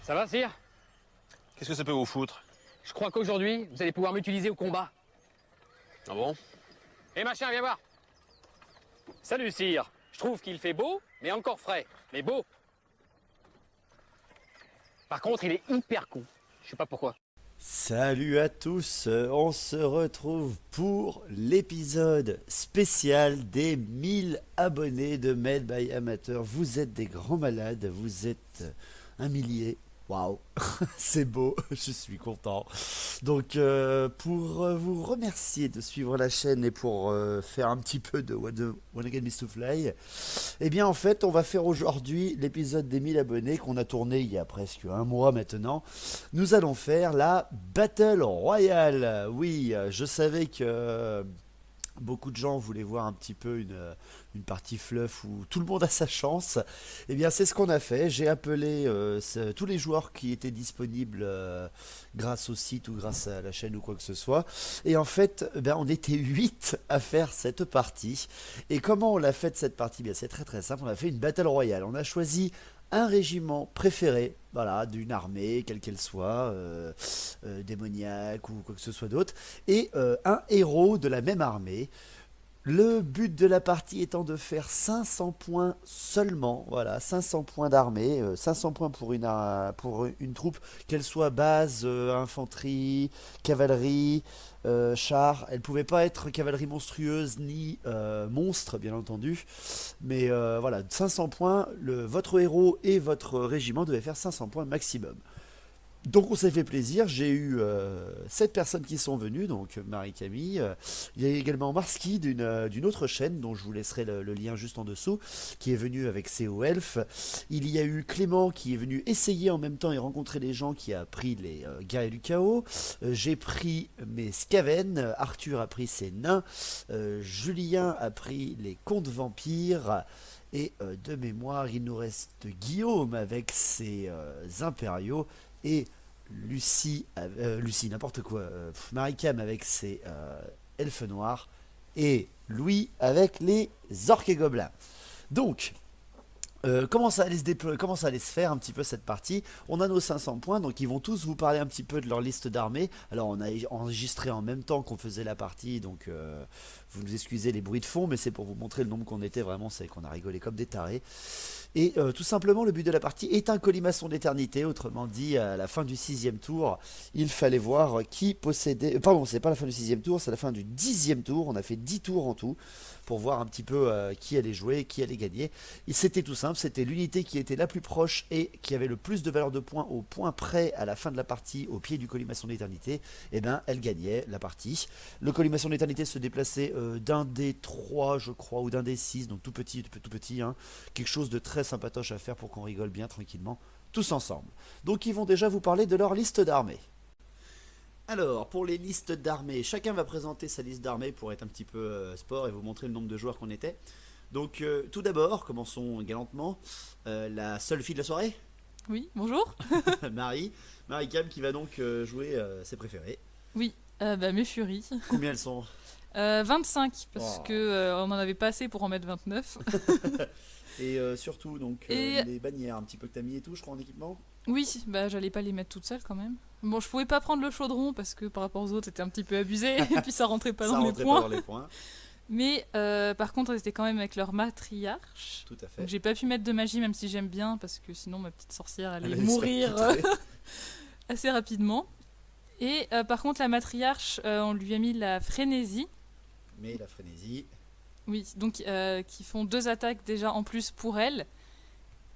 Ça va, sire? Qu'est-ce que ça peut vous foutre? Je crois qu'aujourd'hui, vous allez pouvoir m'utiliser au combat. Ah bon? Eh machin, viens voir. Salut, sire. Je trouve qu'il fait beau, mais encore frais. Mais beau. Par contre, il est hyper con. Je sais pas pourquoi. Salut à tous, on se retrouve pour l'épisode spécial des 1000 abonnés de Made by Amateur. Vous êtes des grands malades, vous êtes un millier. Waouh, c'est beau, je suis content. Donc pour vous remercier de suivre la chaîne et pour faire un petit peu de One Again Miss to Fly, eh bien en fait on va faire aujourd'hui l'épisode des 1000 abonnés qu'on a tourné il y a presque un mois maintenant. Nous allons faire la Battle Royale. Oui, je savais que beaucoup de gens voulaient voir un petit peu une partie fluff où tout le monde a sa chance. Et bien c'est ce qu'on a fait. J'ai appelé tous les joueurs qui étaient disponibles grâce au site ou grâce à la chaîne ou quoi que ce soit. Et en fait, on était 8 à faire cette partie. Et comment on l'a fait cette partie? Bien, c'est très très simple. On a fait une Battle Royale. On a choisi un régiment préféré, voilà, d'une armée, quelle qu'elle soit, démoniaque ou quoi que ce soit d'autre, et un héros de la même armée. Le but de la partie étant de faire 500 points seulement, voilà, 500 points d'armée, 500 points pour une troupe, qu'elle soit base, infanterie, cavalerie, char. Elle pouvait pas être cavalerie monstrueuse ni monstre, bien entendu, mais voilà, 500 points, votre héros et votre régiment devaient faire 500 points maximum. Donc on s'est fait plaisir, j'ai eu 7 personnes qui sont venues, donc Marie-Camille, il y a également Marski d'une autre chaîne dont je vous laisserai le lien juste en dessous, qui est venu avec CO Elf. Il y a eu Clément qui est venu essayer en même temps et rencontrer les gens, qui a pris les guerriers du chaos. J'ai pris mes Skaven, Arthur a pris ses nains, Julien a pris les contes vampires. Et de mémoire, il nous reste Guillaume avec ses impériaux et Lucie, n'importe quoi, Marie-Cam avec ses elfes noirs et Louis avec les orques et gobelins. Donc, comment ça allait se faire un petit peu cette partie? On a nos 500 points, donc ils vont tous vous parler un petit peu de leur liste d'armées. Alors on a enregistré en même temps qu'on faisait la partie, donc vous nous excusez les bruits de fond, mais c'est pour vous montrer le nombre qu'on était. Vraiment, c'est qu'on a rigolé comme des tarés. Et tout simplement, le but de la partie est un colimaçon d'éternité. Autrement dit, à la fin du 6ème tour, il fallait voir qui possédait... pardon, c'est pas la fin du 6ème tour, c'est la fin du 10ème tour. On a fait 10 tours en tout pour voir un petit peu qui allait jouer, qui allait gagner. Et c'était tout simple, c'était l'unité qui était la plus proche et qui avait le plus de valeur de points au point près à la fin de la partie, au pied du colimaçon d'éternité. Et bien, elle gagnait la partie. Le colimaçon d'éternité se déplaçait d'un des 3, je crois, ou d'un des 6, donc tout petit, hein. Quelque chose de très sympatoche à faire pour qu'on rigole bien tranquillement, tous ensemble. Donc ils vont déjà vous parler de leur liste d'armées. Alors, pour les listes d'armées, chacun va présenter sa liste d'armées pour être un petit peu sport et vous montrer le nombre de joueurs qu'on était. Donc, tout d'abord, commençons galantement. La seule fille de la soirée? Oui, bonjour. Marie-Cam qui va donc jouer ses préférés. Oui, mes furies. Combien elles sont? 25, parce que on en avait pas assez pour en mettre 29. Et surtout, donc, les bannières un petit peu que t'as mis et tout, je crois, en équipement? Oui, j'allais pas les mettre toutes seules quand même. Bon, je pouvais pas prendre le chaudron parce que par rapport aux autres, c'était un petit peu abusé, et puis ça rentrait pas dans les points. Mais par contre, elles étaient quand même avec leur matriarche. Tout à fait. Donc j'ai pas pu mettre de magie, même si j'aime bien, parce que sinon ma petite sorcière allait mourir assez rapidement. Et par contre, la matriarche, on lui a mis la frénésie. Mais la frénésie... Oui, donc qui font 2 attaques déjà en plus pour elle.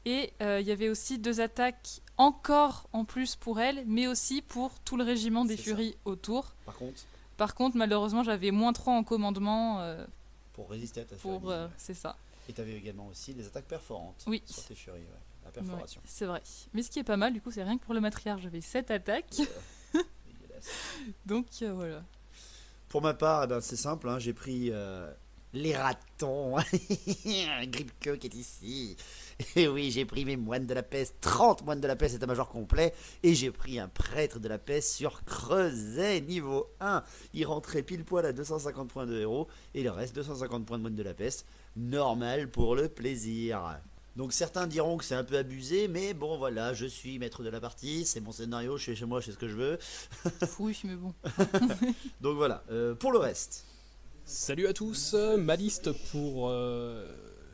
Et il y avait aussi 2 attaques encore en plus pour elle, mais aussi pour tout le régiment des furies autour. Par contre, malheureusement, j'avais -3 en commandement. Pour résister à ta furie. C'est ça. Et tu avais également aussi des attaques perforantes sur tes furies, la perforation. Oui, c'est vrai. Mais ce qui est pas mal, du coup, c'est rien que pour le matriarche, j'avais 7 attaques. Donc voilà. Pour ma part, c'est simple, hein, j'ai pris... les ratons, Gripke qui est ici. Et oui, j'ai pris mes moines de la peste, 30 moines de la peste, état-major complet. Et j'ai pris un prêtre de la peste sur Creuset, niveau 1. Il rentrait pile poil à 250 points de héros. Et le reste, 250 points de moines de la peste. Normal pour le plaisir. Donc certains diront que c'est un peu abusé, mais bon voilà, je suis maître de la partie, c'est mon scénario, je suis chez moi, je fais ce que je veux. Oui, mais bon. Donc voilà, pour le reste. Salut à tous, ma liste pour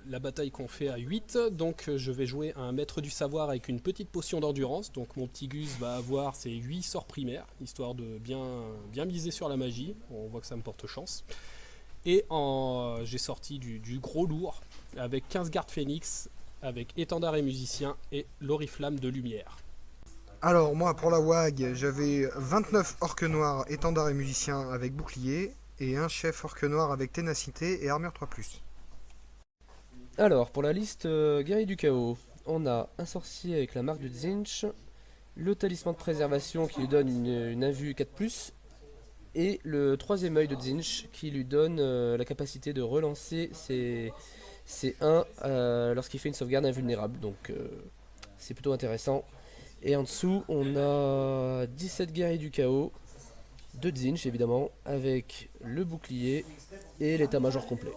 la bataille qu'on fait à 8. Donc je vais jouer un maître du savoir avec une petite potion d'endurance. Donc mon petit Gus va avoir ses 8 sorts primaires, histoire de bien miser sur la magie. On voit que ça me porte chance. Et j'ai sorti du gros lourd avec 15 gardes phénix, avec étendard et musicien et l'oriflamme de lumière. Alors moi pour la WAG, j'avais 29 orques noirs, étendard et musicien avec bouclier, et un chef orque noir avec ténacité et armure 3+. Alors, pour la liste guerrier du chaos, on a un sorcier avec la marque de Tzeentch, le talisman de préservation qui lui donne une invue 4+, et le troisième œil de Tzeentch qui lui donne la capacité de relancer ses 1 lorsqu'il fait une sauvegarde invulnérable. Donc c'est plutôt intéressant. Et en dessous, on a 17 guerriers du chaos, de Tzeentch évidemment, avec le bouclier et l'état-major complet.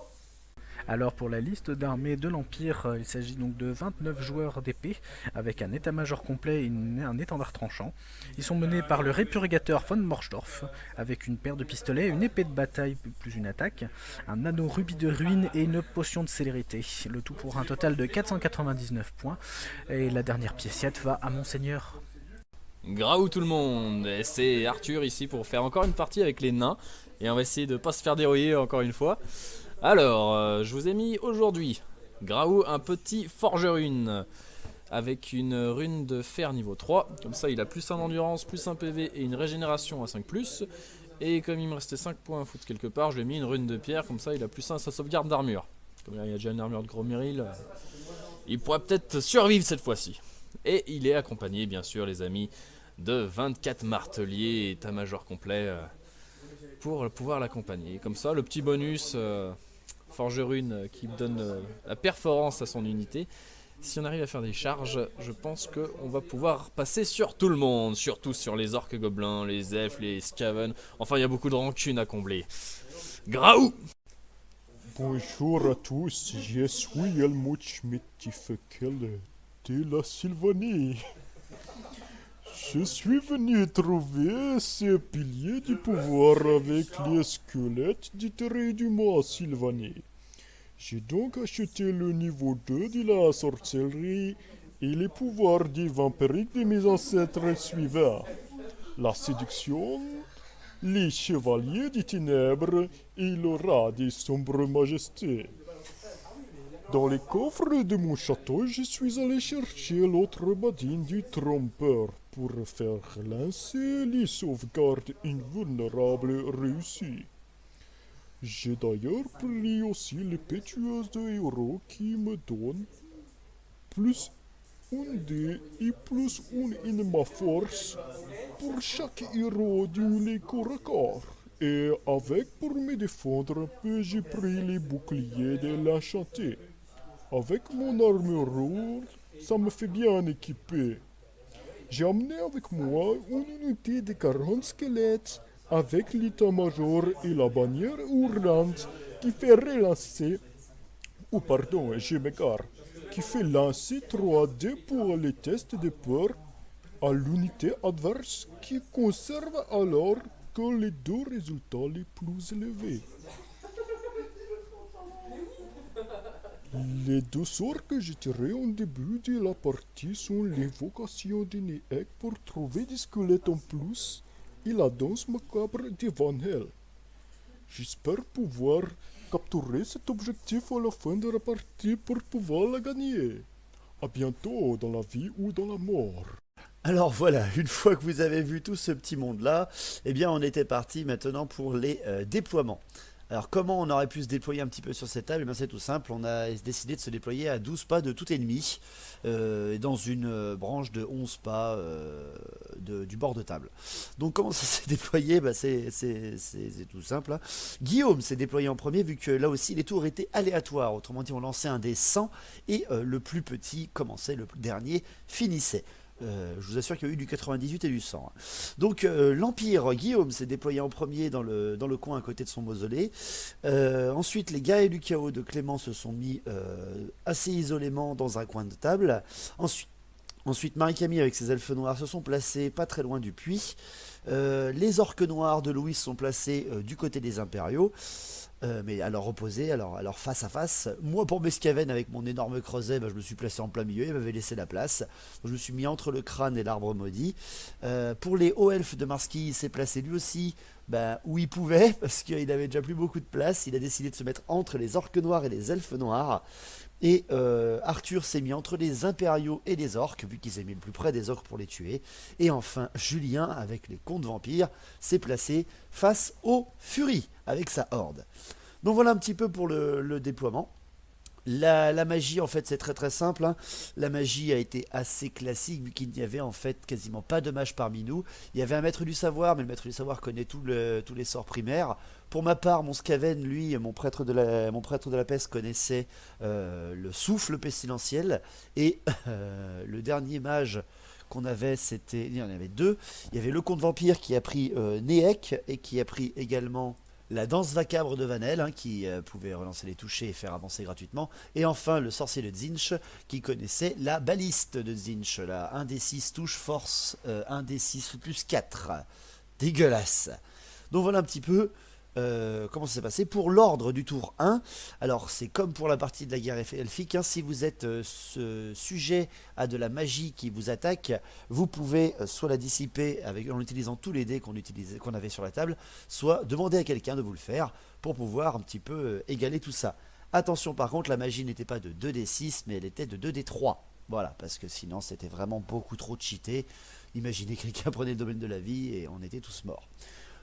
Alors pour la liste d'armées de l'Empire, il s'agit donc de 29 joueurs d'épée, avec un état-major complet et un étendard tranchant. Ils sont menés par le répurigateur von Morschdorf, avec une paire de pistolets, une épée de bataille plus une attaque, un anneau rubis de ruine et une potion de célérité. Le tout pour un total de 499 points. Et la dernière piécette va à Monseigneur. Graou tout le monde, et c'est Arthur ici pour faire encore une partie avec les nains. Et on va essayer de pas se faire dérouiller encore une fois. Alors, je vous ai mis aujourd'hui, Graou, un petit forgerune avec une rune de fer niveau 3. Comme ça, il a plus 1 endurance, plus 1 PV et une régénération à 5+. Et comme il me restait 5 points à foutre quelque part, je lui ai mis une rune de pierre. Comme ça, il a plus 1 à sa sauvegarde d'armure. Comme il y a déjà une armure de gros méril, il pourrait peut-être survivre cette fois-ci. Et il est accompagné, bien sûr, les amis, de 24 marteliers, état-major complet, pour pouvoir l'accompagner. Comme ça, le petit bonus forgerune qui donne la perforance à son unité. Si on arrive à faire des charges, je pense qu'on va pouvoir passer sur tout le monde, surtout sur les orques gobelins, les elfes, les scaven. Enfin, il y a beaucoup de rancunes à combler. Graou! Bonjour à tous, je suis Helmut Schmidt-Tifekel de la Sylvanie. Je suis venu trouver ces piliers du pouvoir avec les squelettes du terrain du mont Sylvanie. J'ai donc acheté le niveau 2 de la sorcellerie et les pouvoirs du vampirique de mes ancêtres suivants. La séduction, les chevaliers des ténèbres et l'aura des sombres majestés. Dans les coffres de mon château, je suis allé chercher l'autre badine du trompeur pour faire lancer les sauvegardes invulnérables réussies. J'ai d'ailleurs pris aussi l'épétueuse de héros qui me donne plus 1 dé et plus 1 in ma force pour chaque héros du corps à corps. Et avec pour me défendre un peu, j'ai pris les boucliers de l'enchanté. Avec mon armure lourde, ça me fait bien équiper. J'ai amené avec moi une unité de 40 squelettes avec l'état-major et la bannière hurlante qui fait relancer, je m'égare, qui fait lancer 3 dés pour les tests de peur à l'unité adverse qui conserve alors que les 2 résultats les plus élevés. Les 2 sorts que j'ai tirés au début de la partie sont l'évocation de Néek pour trouver des squelettes en plus et la danse macabre de Van Hel. J'espère pouvoir capturer cet objectif à la fin de la partie pour pouvoir la gagner. À bientôt dans la vie ou dans la mort. Alors voilà, une fois que vous avez vu tout ce petit monde-là, eh bien on était parti maintenant pour les déploiements. Alors comment on aurait pu se déployer un petit peu sur cette table? Eh bien c'est tout simple, on a décidé de se déployer à 12 pas de tout ennemi, dans une branche de 11 pas du bord de table. Donc comment ça s'est déployé? C'est tout simple, hein. Guillaume s'est déployé en premier vu que là aussi les tours étaient aléatoires, autrement dit on lançait un dé 100 et le plus petit commençait, le dernier finissait. Je vous assure qu'il y a eu du 98 et du 100. Donc l'Empire, Guillaume s'est déployé en premier dans le coin à côté de son mausolée. Ensuite, les guerriers du chaos de Clément se sont mis assez isolément dans un coin de table. Ensuite, Marie-Camille avec ses elfes noirs se sont placés pas très loin du puits. Les orques noirs de Louis sont placés du côté des impériaux. Mais à leur opposé, alors face à face. Moi, pour mes Skaven, avec mon énorme creuset, je me suis placé en plein milieu, il m'avait laissé la place. Donc, je me suis mis entre le crâne et l'arbre maudit. Pour les hauts elfes de Marski, il s'est placé lui aussi où il pouvait, parce qu'il avait déjà plus beaucoup de place. Il a décidé de se mettre entre les orques noirs et les elfes noirs. Et Arthur s'est mis entre les impériaux et les orques, vu qu'il s'est mis le plus près des orques pour les tuer. Et enfin, Julien, avec les contes vampires, s'est placé face aux furies, avec sa horde. Donc voilà un petit peu pour le déploiement. La magie, en fait, c'est très très simple. La magie a été assez classique, vu qu'il n'y avait en fait quasiment pas de mage parmi nous. Il y avait un maître du savoir, mais le maître du savoir connaît tous les sorts primaires. Pour ma part, mon Skaven, lui, mon prêtre de la peste, connaissait le souffle pestilentiel. Et le dernier mage qu'on avait, il y en avait deux. Il y avait le comte vampire qui a pris Néek et qui a pris également la danse vacabre de Vanel, qui pouvait relancer les touchés et faire avancer gratuitement. Et enfin, le sorcier de Zinch, qui connaissait la baliste de Zinch, la 1d6 touche force, 1d6 plus 4. Dégueulasse. Donc voilà un petit peu comment ça s'est passé pour l'ordre du tour 1. Alors c'est comme pour la partie de la guerre elfique, si vous êtes sujet à de la magie qui vous attaque, vous pouvez soit la dissiper en utilisant tous les dés qu'on avait sur la table, soit demander à quelqu'un de vous le faire pour pouvoir un petit peu égaler tout ça. Attention par contre, la magie n'était pas de 2d6 mais elle était de 2d3. Voilà, parce que sinon c'était vraiment beaucoup trop cheaté. Imaginez quelqu'un prenait le domaine de la vie et on était tous morts.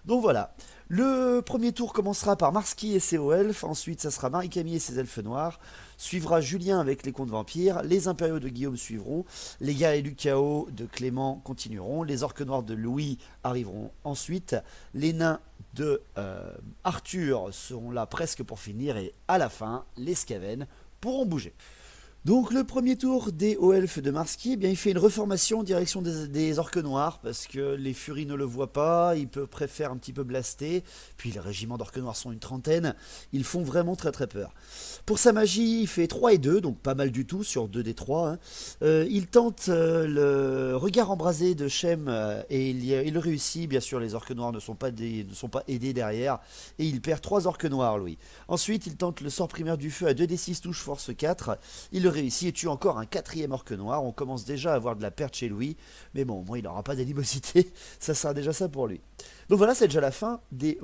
Donc voilà, le premier tour commencera par Marski et ses hauts elfes, ensuite ça sera Marie-Camille et ses elfes noirs, suivra Julien avec les contes vampires, les impériaux de Guillaume suivront, les guerriers du chaos de Clément continueront, les orques noirs de Louis arriveront ensuite, les nains de Arthur seront là presque pour finir, et à la fin, les Skaven pourront bouger. Donc le premier tour des hauts elfes de Marski, il fait une reformation en direction des orques noirs, parce que les furies ne le voient pas, ils préfèrent un petit peu blaster, puis les régiments d'orques noirs sont une trentaine, ils font vraiment très très peur. Pour sa magie, il fait 3 et 2, donc pas mal du tout sur 2d3. Il tente le regard embrasé de Shem, et il réussit, bien sûr les orques noirs ne sont pas aidés derrière, et il perd 3 orques noirs lui. Ensuite il tente le sort primaire du feu à 2d6 touche force 4, il réussit et tue encore un 4e orque noir. On commence déjà à avoir de la perte chez Louis, mais bon, au moins il n'aura pas d'animosité, ça sera déjà ça pour lui. Donc voilà, c'est déjà la fin du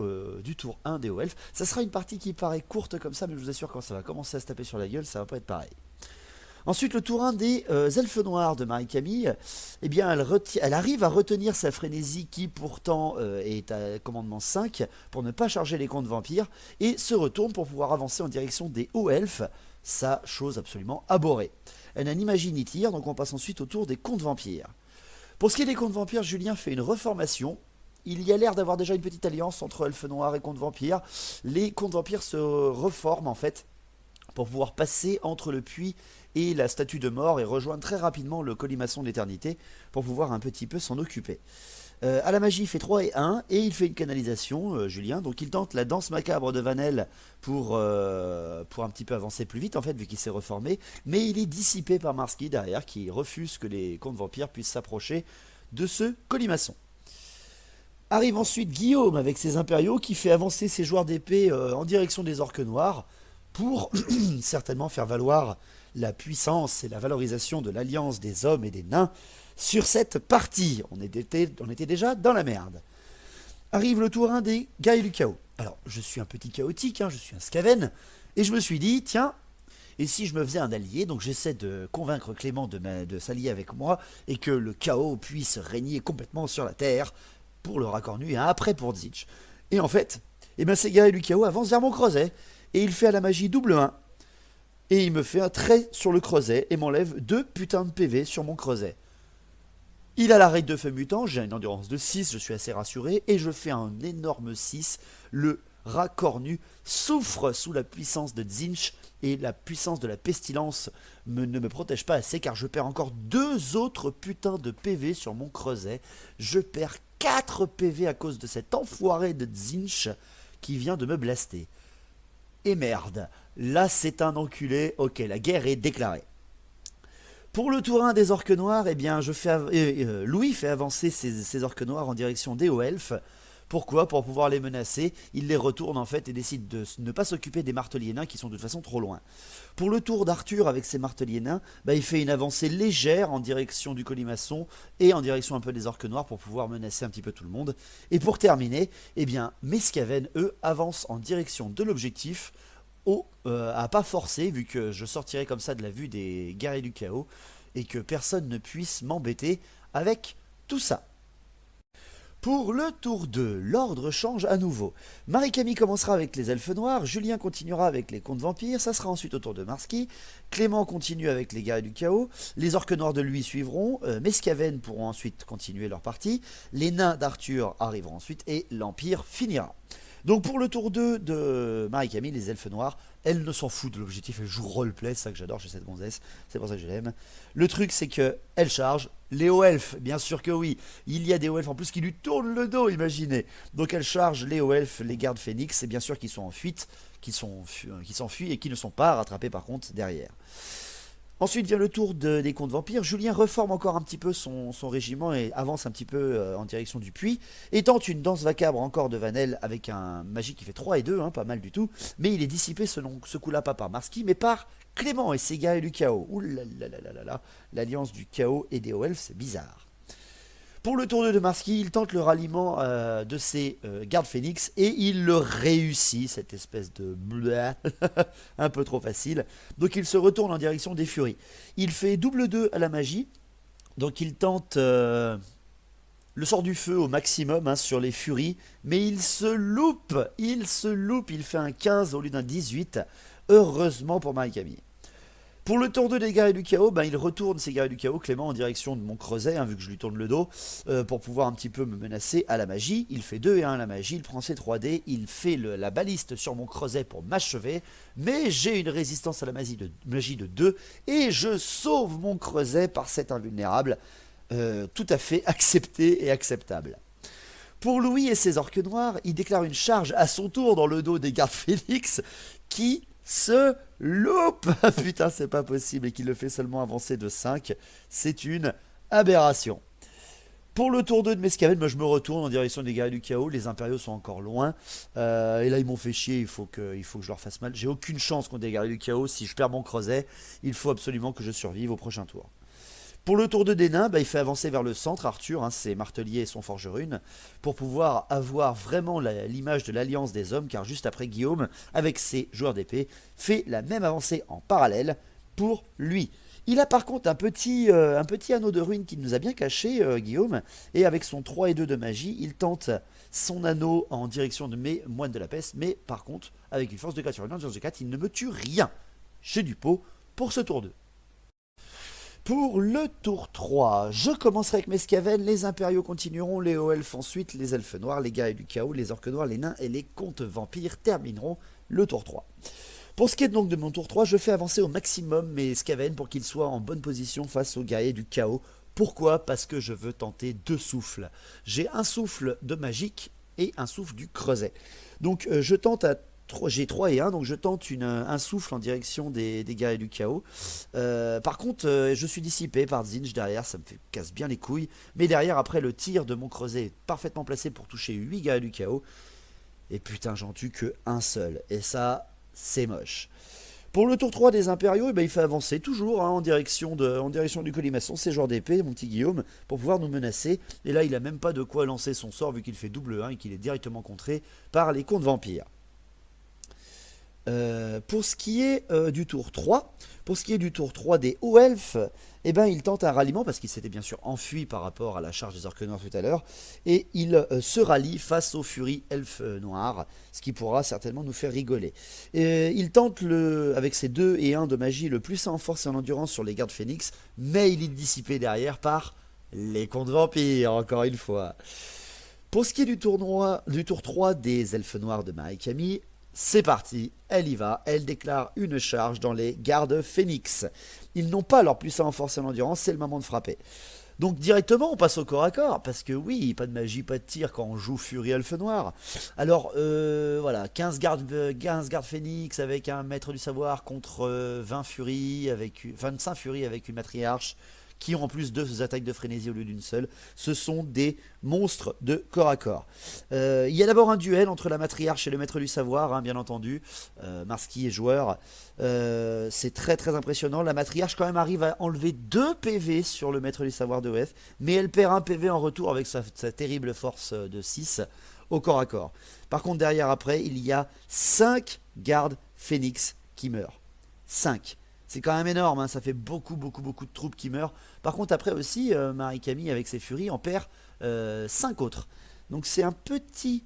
tour 1 des hauts elfes. Ça sera une partie qui paraît courte comme ça, mais je vous assure quand ça va commencer à se taper sur la gueule, ça va pas être pareil. Ensuite, le tour 1 des elfes noirs de Marie-Camille, elle arrive à retenir sa frénésie qui pourtant est à commandement 5 pour ne pas charger les contes vampires, et se retourne pour pouvoir avancer en direction des hauts elfes, sa chose absolument abhorrée. Elle n'a ni magie ni tir, donc on passe ensuite au tour des contes vampires. Pour ce qui est des contes vampires, Julien fait une reformation. Il y a l'air d'avoir déjà une petite alliance entre elfes noirs et contes vampires. Les contes vampires se reforment en fait pour pouvoir passer entre le puits et la statue de mort et rejoindre très rapidement le colimaçon de l'éternité pour pouvoir un petit peu s'en occuper. À la magie, il fait 3 et 1 et il fait une canalisation, Julien. Donc il tente la danse macabre de Vanel pour un petit peu avancer plus vite en fait, vu qu'il s'est reformé. Mais il est dissipé par Marski derrière, qui refuse que les contes vampires puissent s'approcher de ce colimaçon. Arrive ensuite Guillaume avec ses impériaux qui fait avancer ses joueurs d'épée en direction des orques noirs pour certainement faire valoir la puissance et la valorisation de l'alliance des hommes et des nains sur cette partie. On était déjà dans la merde. Arrive le tour 1 des guerriers du chaos. Alors, je suis un petit chaotique, je suis un Skaven, et je me suis dit, tiens, et si je me faisais un allié, donc j'essaie de convaincre Clément de s'allier avec moi, et que le chaos puisse régner complètement sur la terre, pour le raccord nu, et après pour Zinch. Et en fait, ces guerriers du chaos avancent vers mon creuset, et il fait à la magie double 1, et il me fait un trait sur le creuset, et m'enlève 2 putains de PV sur mon creuset. Il a la règle de feu mutant, j'ai une endurance de 6, je suis assez rassuré, et je fais un énorme 6, le rat cornu, souffre sous la puissance de Tzeentch et la puissance de la pestilence ne me protège pas assez car je perds encore 2 autres putains de PV sur mon creuset. Je perds 4 PV à cause de cet enfoiré de Tzeentch qui vient de me blaster. Et merde, là c'est un enculé, ok, la guerre est déclarée. Pour le tour 1 des orques noirs, eh bien, Louis fait avancer ses orques noirs en direction des hauts elfes. Pourquoi? Pour pouvoir les menacer. Il les retourne en fait et décide de ne pas s'occuper des marteliers nains qui sont de toute façon trop loin. Pour le tour d'Arthur avec ses marteliers nains, il fait une avancée légère en direction du colimaçon et en direction un peu des orques noirs pour pouvoir menacer un petit peu tout le monde. Et pour terminer, eh bien, Mescaven, eux, avancent en direction de l'objectif à pas forcer, vu que je sortirai comme ça de la vue des guerriers du chaos et que personne ne puisse m'embêter avec tout ça. Pour le tour 2, l'ordre change à nouveau. Marie-Camille commencera avec les elfes noirs, Julien continuera avec les contes vampires, ça sera ensuite au tour de Marski, Clément continue avec les guerriers du chaos, les orques noirs de lui suivront, Mescaven pourront ensuite continuer leur partie, les nains d'Arthur arriveront ensuite et l'Empire finira. Donc pour le tour 2 de Marie-Camille, les elfes noirs, elle ne s'en fout de l'objectif, elle joue roleplay, c'est ça que j'adore chez cette gonzesse, c'est pour ça que je l'aime. Le truc c'est que elle charge, les hauts elfes, bien sûr que oui, il y a des hauts elfes en plus qui lui tournent le dos, imaginez. Donc elle charge les hauts elfes, les gardes phénix, et bien sûr qu'ils sont en fuite, qui s'enfuient et qui ne sont pas rattrapés par contre derrière. Ensuite vient le tour des contes vampires. Julien reforme encore un petit peu son régiment et avance un petit peu en direction du puits. Et tente une danse vacabre encore de Vanel avec un magie qui fait 3 et 2, pas mal du tout. Mais il est dissipé ce coup-là pas par Marski, mais par Clément et ses guerriers du chaos. Ouh là là là là là, l'alliance du chaos et des hauts elfes, c'est bizarre. Pour le tour 2 de Marski, il tente le ralliement de ses gardes phénix et il le réussit, cette espèce de blah, un peu trop facile. Donc il se retourne en direction des furies. Il fait double 2 à la magie, donc il tente le sort du feu au maximum sur les furies, mais il se loupe, il fait un 15 au lieu d'un 18, heureusement pour Marie-Camille. Pour le tour 2 des guerriers du chaos, il retourne ses guerriers du chaos, Clément, en direction de mon creuset, vu que je lui tourne le dos, pour pouvoir un petit peu me menacer à la magie. Il fait 2 et 1 à la magie, il prend ses 3D, il fait la baliste sur mon creuset pour m'achever, mais j'ai une résistance à la magie de 2, et je sauve mon creuset par cet invulnérable, tout à fait accepté et acceptable. Pour Louis et ses orques noirs, il déclare une charge à son tour dans le dos des gardes phénix, qui se loupe. Putain, c'est pas possible, et qu'il le fait seulement avancer de 5. C'est une aberration. Pour le tour 2 de Mescaven, je me retourne en direction des guerriers du chaos. Les impériaux sont encore loin. Et là, ils m'ont fait chier. Il faut que je leur fasse mal. J'ai aucune chance contre des guerriers du chaos. Si je perds mon creuset, il faut absolument que je survive au prochain tour. Pour le tour 2 des nains, il fait avancer vers le centre Arthur, ses marteliers et son forgeron, pour pouvoir avoir vraiment l'image de l'alliance des hommes, car juste après Guillaume, avec ses joueurs d'épée, fait la même avancée en parallèle pour lui. Il a par contre un petit anneau de ruine qui nous a bien caché, Guillaume, et avec son 3 et 2 de magie, il tente son anneau en direction de mes moines de la peste, mais par contre, avec une force de 4 sur une lance de 4, il ne me tue rien. J'ai du pot pour ce tour 2. Pour le tour 3, je commencerai avec Mescaven, les impériaux continueront, les hauts elfes ensuite, les elfes noirs, les guerriers du chaos, les orques noirs, les nains et les contes vampires termineront le tour 3. Pour ce qui est donc de mon tour 3, je fais avancer au maximum Mescaven pour qu'il soit en bonne position face aux guerriers du chaos. Pourquoi? Parce que je veux tenter 2 souffles. J'ai un souffle de magique et un souffle du creuset. Donc j'ai 3 et 1, donc je tente un souffle en direction des guerriers du chaos. Par contre, je suis dissipé par Tzeentch derrière, ça me casse bien les couilles. Mais derrière, après, le tir de mon creuset est parfaitement placé pour toucher 8 guerriers du chaos. Et putain, j'en tue que un seul. Et ça, c'est moche. Pour le tour 3 des impériaux, il fait avancer toujours en direction du colimaçon, ses joueurs d'épée, mon petit Guillaume, pour pouvoir nous menacer. Et là, il n'a même pas de quoi lancer son sort, vu qu'il fait double 1 et qu'il est directement contré par les contes vampires. Pour ce qui est du tour 3, des hauts elfes, il tente un ralliement parce qu'il s'était bien sûr enfui par rapport à la charge des orques noirs tout à l'heure, et il se rallie face aux furies elfes noirs, ce qui pourra certainement nous faire rigoler. Il tente avec ses 2 et 1 de magie le plus en force et en endurance sur les gardes phénix, mais il est dissipé derrière par les contes vampires, encore une fois. Pour ce qui est du tour 3 des elfes noirs de Marie-Camille, c'est parti, elle y va, elle déclare une charge dans les gardes phénix. Ils n'ont pas leur puissant en force et en endurance, c'est le moment de frapper. Donc directement on passe au corps à corps, parce que oui, pas de magie, pas de tir quand on joue Furie Elfe Noir. Alors voilà, 15 gardes phénix avec un maître du savoir contre 20 furies, 25 furies avec une matriarche, qui ont en plus 2 attaques de frénésie au lieu d'une seule. Ce sont des monstres de corps à corps. Il y a d'abord un duel entre la matriarche et le maître du savoir, hein, bien entendu. Marski est joueur. C'est très très impressionnant. La matriarche quand même arrive à enlever 2 PV sur le maître du savoir de OF, mais elle perd un PV en retour avec sa terrible force de 6 au corps à corps. Par contre derrière après, il y a 5 gardes phénix qui meurent. 5. C'est quand même énorme, hein, ça fait beaucoup de troupes qui meurent. Par contre après aussi, Marie-Camille avec ses furies en perd 5 autres. Donc c'est un petit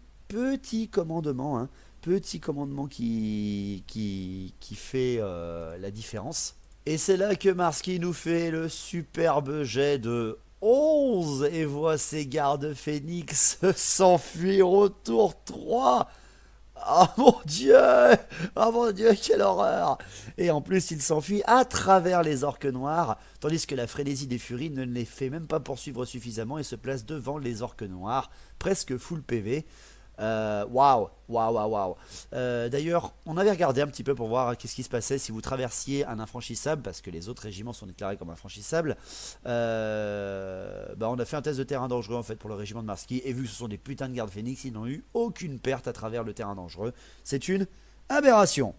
commandement, hein, qui fait la différence. Et c'est là que Marski nous fait le superbe jet de 11 et voit ses gardes phénix s'enfuir au tour 3. Ah mon Dieu! Ah mon Dieu, quelle horreur! Et en plus, il s'enfuit à travers les orques noirs, tandis que la frénésie des furies ne les fait même pas poursuivre suffisamment et se place devant les orques noirs, presque full PV. Waouh! D'ailleurs, on avait regardé un petit peu pour voir qu'est-ce qui se passait si vous traversiez un infranchissable, parce que les autres régiments sont déclarés comme infranchissables. On a fait un test de terrain dangereux en fait pour le régiment de Marski, et vu que ce sont des putains de gardes phénix, ils n'ont eu aucune perte à travers le terrain dangereux. C'est une aberration.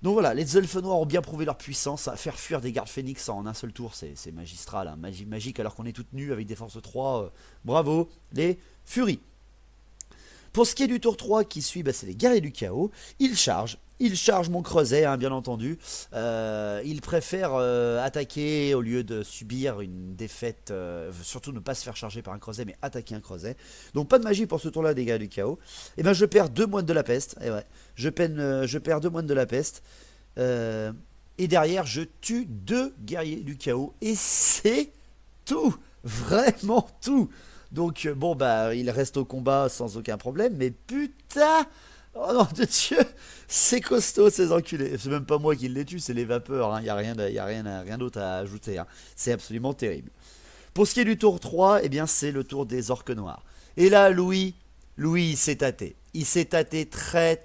Donc voilà, les elfes noirs ont bien prouvé leur puissance à faire fuir des gardes phénix en un seul tour, c'est magistral, hein, magique alors qu'on est toutes nues avec des forces 3. Bravo, les furies. Pour ce qui est du tour 3 qui suit, c'est les guerriers du chaos. Ils chargent mon creuset, hein, bien entendu. Ils préfèrent attaquer au lieu de subir une défaite. Surtout ne pas se faire charger par un creuset, mais attaquer un creuset. Donc pas de magie pour ce tour-là des guerriers du chaos. Et ben je perds 2 moines de la peste. Et ouais, je perds 2 moines de la peste. Et derrière, je tue 2 guerriers du chaos. Et c'est tout. Vraiment tout. Donc bon il reste au combat sans aucun problème, mais putain, oh non de Dieu, c'est costaud ces enculés. C'est même pas moi qui les tue, c'est les vapeurs, hein. Y a rien d'autre à ajouter, hein. C'est absolument terrible. Pour ce qui est du tour 3, c'est le tour des orques noirs. Et là Louis il s'est tâté. Il s'est tâté très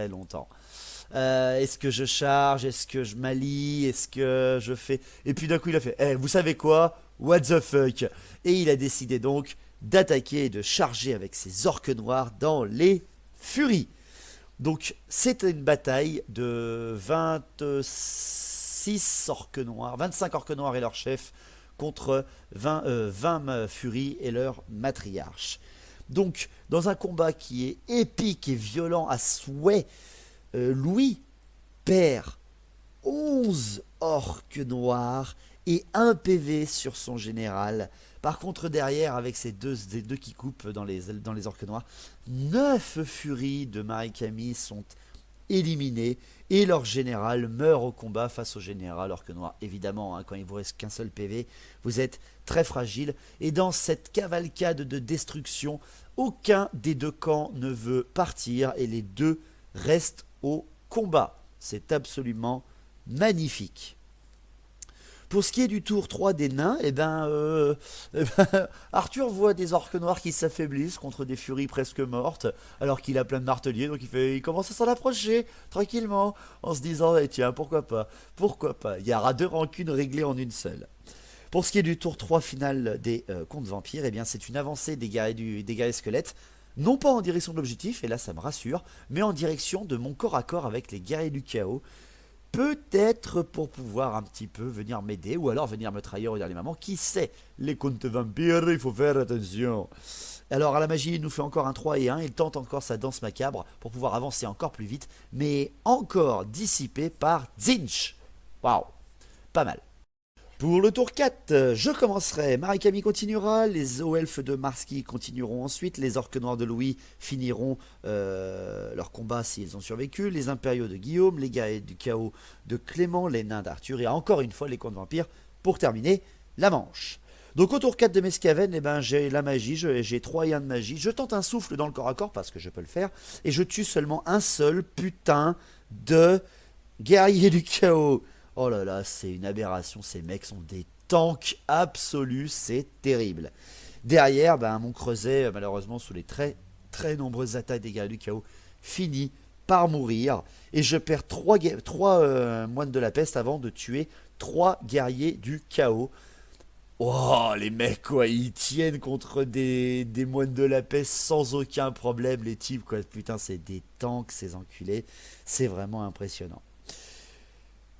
longtemps. Est-ce que je charge? Est-ce que je m'allie? Est-ce que je fais... Et puis d'un coup il a fait, vous savez quoi? What the fuck? Et il a décidé donc d'attaquer et de charger avec ses orques noirs dans les furies. Donc c'était une bataille de 26 orques noirs, 25 orques noirs et leur chef contre 20 furies et leur matriarche. Donc dans un combat qui est épique et violent à souhait, Louis perd 11 orques noirs et 1 PV sur son général. Par contre derrière, avec ces deux qui coupent dans les orques noirs, 9 furies de Marie-Camille sont éliminées et leur général meurt au combat face au général orque noir. Évidemment, hein, quand il vous reste qu'un seul PV, vous êtes très fragile. Et dans cette cavalcade de destruction, aucun des 2 camps ne veut partir et les 2 restent au combat. C'est absolument magnifique. Pour ce qui est du tour 3 des nains, Arthur voit des orques noirs qui s'affaiblissent contre des furies presque mortes, alors qu'il a plein de marteliers, donc il commence à s'en approcher tranquillement, en se disant tiens, pourquoi pas, il y aura 2 rancunes réglées en une seule. Pour ce qui est du tour 3 final des contes vampires, c'est une avancée des guerriers squelettes, non pas en direction de l'objectif, et là ça me rassure, mais en direction de mon corps à corps avec les guerriers du chaos. Peut-être pour pouvoir un petit peu venir m'aider, ou alors venir me trahir au dernier moment. Qui sait? Les contes vampires, il faut faire attention. Alors à la magie, il nous fait encore un 3 et 1. Il tente encore sa danse macabre pour pouvoir avancer encore plus vite, mais encore dissipé par Zinch. Waouh, pas mal. Pour le tour 4, je commencerai. Marie-Camille continuera, les elfes de Marski continueront ensuite, les orques noirs de Louis finiront leur combat s'ils ont survécu, les impériaux de Guillaume, les guerriers du chaos de Clément, les nains d'Arthur et encore une fois les contes vampires pour terminer la manche. Donc au tour 4 de mes Skaven, eh ben, j'ai la magie, j'ai 3 et 1 de magie. Je tente un souffle dans le corps à corps parce que je peux le faire. Et je tue seulement un seul putain de guerrier du chaos. Oh là là, c'est une aberration, ces mecs sont des tanks absolus, c'est terrible. Derrière, ben, mon creuset, malheureusement, sous les très très nombreuses attaques des guerriers du chaos, finit par mourir. Et je perds 3 moines de la peste avant de tuer 3 guerriers du chaos. Oh, les mecs, quoi, ils tiennent contre des moines de la peste sans aucun problème, les types, quoi. Putain, c'est des tanks, ces enculés. C'est vraiment impressionnant.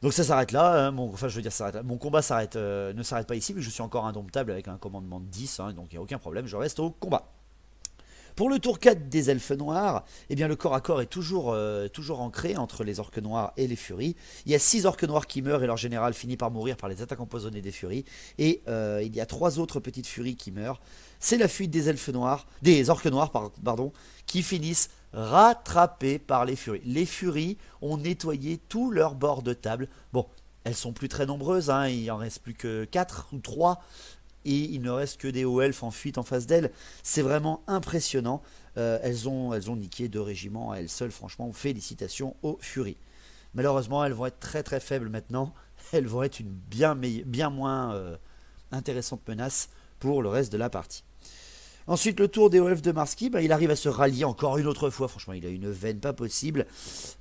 Donc ça s'arrête là, hein, enfin je veux dire ça s'arrête là. Mon combat ne s'arrête pas ici, mais je suis encore indomptable avec un commandement de 10, hein, donc il n'y a aucun problème, je reste au combat. Pour le tour 4 des elfes noirs, eh bien le corps à corps est toujours ancré entre les orques noirs et les furies. Il y a 6 orques noirs qui meurent et leur général finit par mourir par les attaques empoisonnées des furies. Et il y a 3 autres petites furies qui meurent. C'est la fuite des elfes noirs, des orques noirs, pardon, qui finissent rattrapés par les furies. Les furies ont nettoyé tout leur bord de table. Bon, elles sont plus très nombreuses, hein, il en reste plus que 4 ou 3. Et il ne reste que des hauts elfes en fuite en face d'elles. C'est vraiment impressionnant. Elles ont niqué 2 régiments à elles seules. Franchement, félicitations aux furies. Malheureusement, elles vont être très très faibles maintenant. Elles vont être une bien moins intéressante menace pour le reste de la partie. Ensuite, le tour des hauts elfes de Marski, il arrive à se rallier encore une autre fois. Franchement, il a une veine pas possible.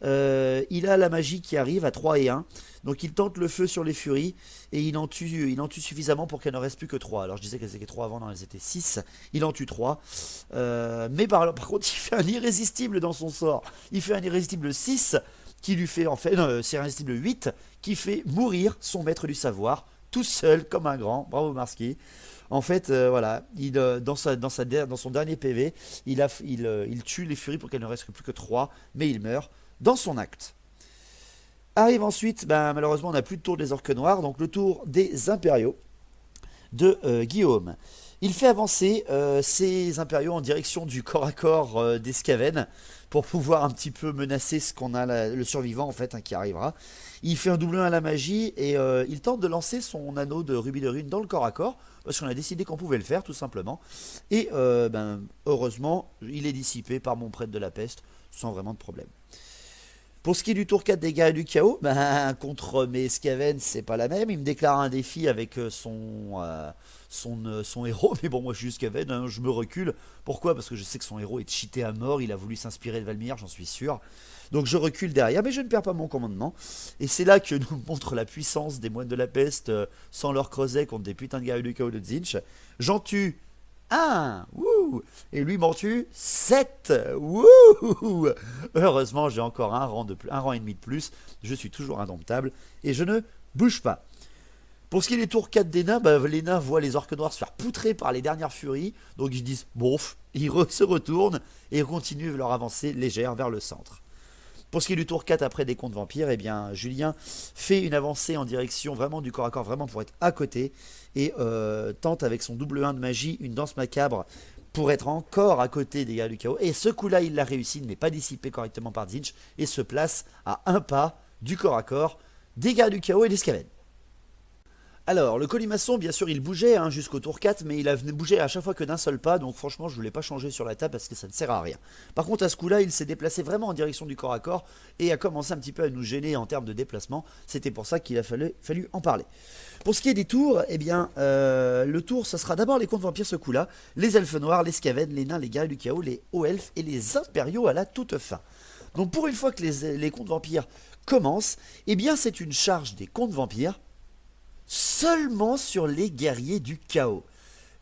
Il a la magie qui arrive à 3 et 1. Donc il tente le feu sur les furies et il en tue suffisamment pour qu'elles ne restent plus que 3. Alors je disais qu'elles étaient 3 avant, non, elles étaient 6. Il en tue 3. Mais par contre, il fait un irrésistible dans son sort. Il fait un irrésistible 6 qui lui fait, c'est un irrésistible 8 qui fait mourir son maître du savoir tout seul comme un grand. Bravo Marski. En fait, voilà, dans son dernier PV, il tue les furies pour qu'elles ne restent plus que 3, mais il meurt dans son acte. Arrive ensuite, malheureusement, on n'a plus de tour des orques noirs, donc le tour des impériaux de Guillaume. Il fait avancer ces impériaux en direction du corps à corps des Skaven pour pouvoir un petit peu menacer ce qu'on a, le survivant en fait, hein, qui arrivera. Il fait un double 1 à la magie et il tente de lancer son anneau de rubis de rune dans le corps à corps parce qu'on a décidé qu'on pouvait le faire tout simplement. Et heureusement, il est dissipé par mon prêtre de la peste sans vraiment de problème. Pour ce qui est du tour 4 des guerriers du chaos, contre mes Skaven, c'est pas la même. Il me déclare un défi avec son héros. Mais bon, moi je suis Skaven, hein, je me recule. Pourquoi? Parce que je sais que son héros est cheaté à mort. Il a voulu s'inspirer de Valmir, j'en suis sûr. Donc je recule derrière, mais je ne perds pas mon commandement. Et c'est là que nous montre la puissance des moines de la peste sans leur creuset contre des putains de guerriers du chaos de Tzeentch. J'en tue 1, wouh, et lui m'en tue 7, wouh. Heureusement, j'ai encore un rang et demi de plus. Je suis toujours indomptable et je ne bouge pas. Pour ce qui est des tours 4 des nains, les nains voient les orques noirs se faire poutrer par les dernières furies. Donc ils disent bof, ils se retournent et continuent leur avancée légère vers le centre. Pour ce qui est du tour 4 après des contes vampires, eh bien Julien fait une avancée en direction vraiment du corps à corps, vraiment pour être à côté, et tente avec son double 1 de magie une danse macabre pour être encore à côté des guerriers du chaos. Et ce coup-là, il l'a réussi, il n'est pas dissipé correctement par Tzeentch et se place à un pas du corps à corps des guerriers du chaos et des Skaven. Alors, le colimaçon, bien sûr, il bougeait jusqu'au tour 4, mais il a bougé à chaque fois que d'un seul pas, donc franchement, je ne voulais pas changer sur la table parce que ça ne sert à rien. Par contre, à ce coup-là, il s'est déplacé vraiment en direction du corps à corps et a commencé un petit peu à nous gêner en termes de déplacement. C'était pour ça qu'il a fallu en parler. Pour ce qui est des tours, eh bien, le tour, ça sera d'abord les contes vampires ce coup-là, les elfes noirs, les Skaven, les nains, les guerriers du chaos, les hauts elfes et les impériaux à la toute fin. Donc pour une fois que les contes vampires commencent, eh bien, c'est une charge des contes vampires seulement sur les guerriers du chaos.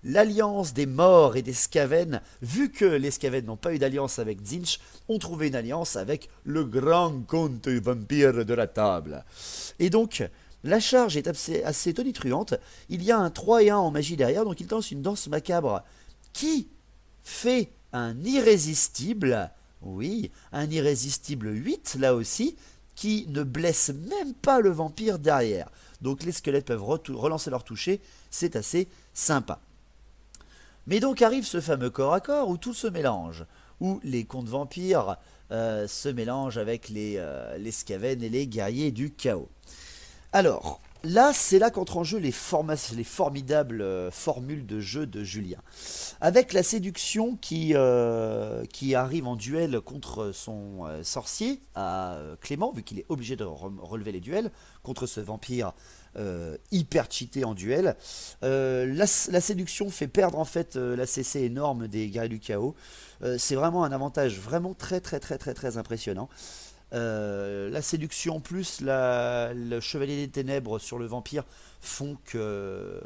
L'alliance des morts et des Skaven, vu que les Skaven n'ont pas eu d'alliance avec Tzeentch, ont trouvé une alliance avec le grand comte vampire de la table. Et donc, la charge est assez tonitruante. Il y a un 3 et 1 en magie derrière, donc il lance une danse macabre qui fait un irrésistible, oui, un irrésistible 8 là aussi, qui ne blesse même pas le vampire derrière. Donc les squelettes peuvent relancer leur toucher, c'est assez sympa. Mais donc arrive ce fameux corps à corps où tout se mélange, où les contes vampires se mélangent avec les Skaven et les guerriers du chaos. Alors, là, c'est là qu'entrent en jeu les formidables formules de jeu de Julien. Avec la séduction qui arrive en duel contre son sorcier, à Clément, vu qu'il est obligé de relever les duels contre ce vampire hyper cheaté en duel. La séduction fait perdre en fait la CC énorme des guerriers du chaos. C'est vraiment un avantage vraiment très impressionnant. La séduction plus le chevalier des ténèbres sur le vampire font que